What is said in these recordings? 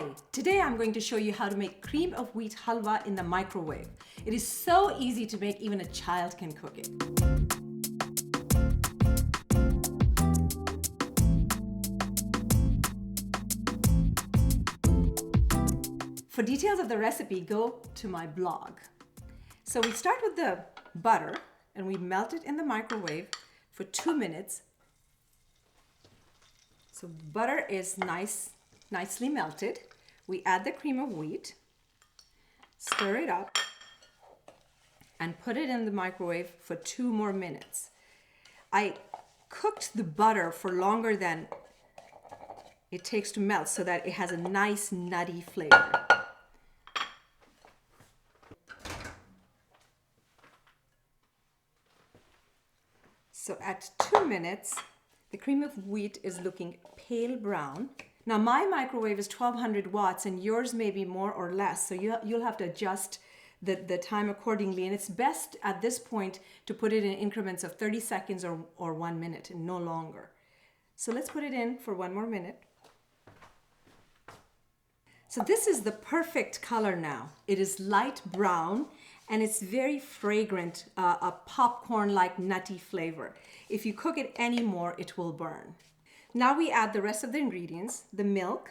Hi, today I'm going to show you how to make cream of wheat halwa in the microwave. It is so easy to make, even a child can cook it. For details of the recipe, go to my blog. So we start with the butter and we melt it in the microwave for 2 minutes. So butter is nicely melted. We add the cream of wheat, stir it up, and put it in the microwave for 2 more minutes. I cooked the butter for longer than it takes to melt so that it has a nice nutty flavor. So at 2 minutes, the cream of wheat is looking pale brown. Now my microwave is 1200 watts and yours may be more or less, so you'll have to adjust the time accordingly, and it's best at this point to put it in increments of 30 seconds or 1 minute and no longer. So let's put it in for 1 more minute. So this is the perfect color now. It is light brown and it's very fragrant, a popcorn-like nutty flavor. If you cook it anymore, it will burn. Now we add the rest of the ingredients. The milk,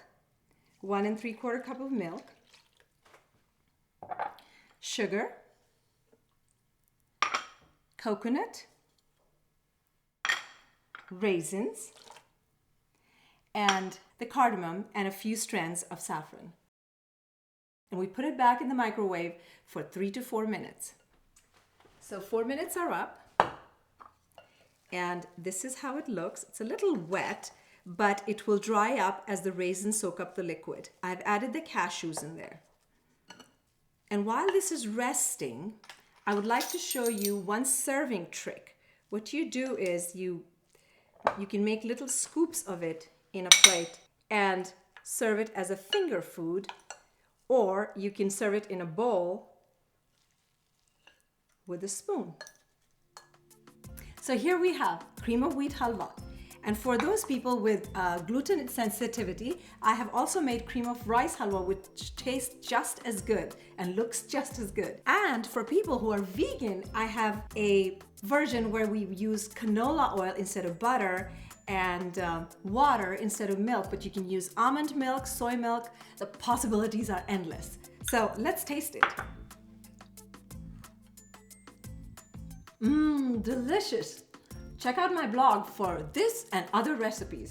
1 3/4 cup of milk, sugar, coconut, raisins, and the cardamom and a few strands of saffron. And we put it back in the microwave for 3 to 4 minutes. So 4 minutes are up. And this is how it looks. It's a little wet, but it will dry up as the raisins soak up the liquid. I've added the cashews in there. And while this is resting, I would like to show you one serving trick. What you do is you can make little scoops of it in a plate and serve it as a finger food, or you can serve it in a bowl with a spoon. So here we have cream of wheat halwa. And for those people with gluten sensitivity, I have also made cream of rice halwa, which tastes just as good and looks just as good. And for people who are vegan, I have a version where we use canola oil instead of butter and water instead of milk, but you can use almond milk, soy milk. The possibilities are endless. So let's taste it. Delicious. Check out my blog for this and other recipes.